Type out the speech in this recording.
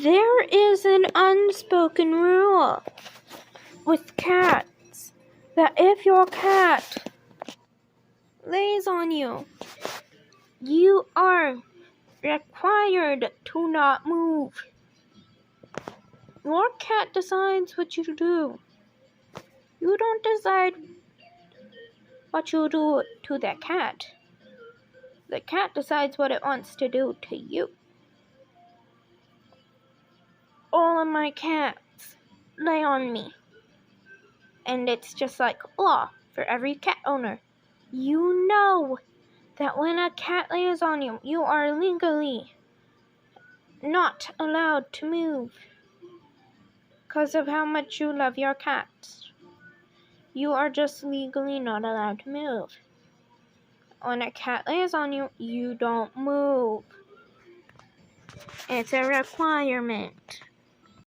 There is an unspoken rule with cats that if your cat lays on you, you are required to not move. Your cat decides what you do. You don't decide what you do to the cat. The cat decides what it wants to do to you. All of my cats lay on me. And it's just like law for every cat owner. You know that when a cat lays on you, you are legally not allowed to move because of how much you love your cats. You are just legally not allowed to move. When a cat lays on you, you don't move. It's a requirement.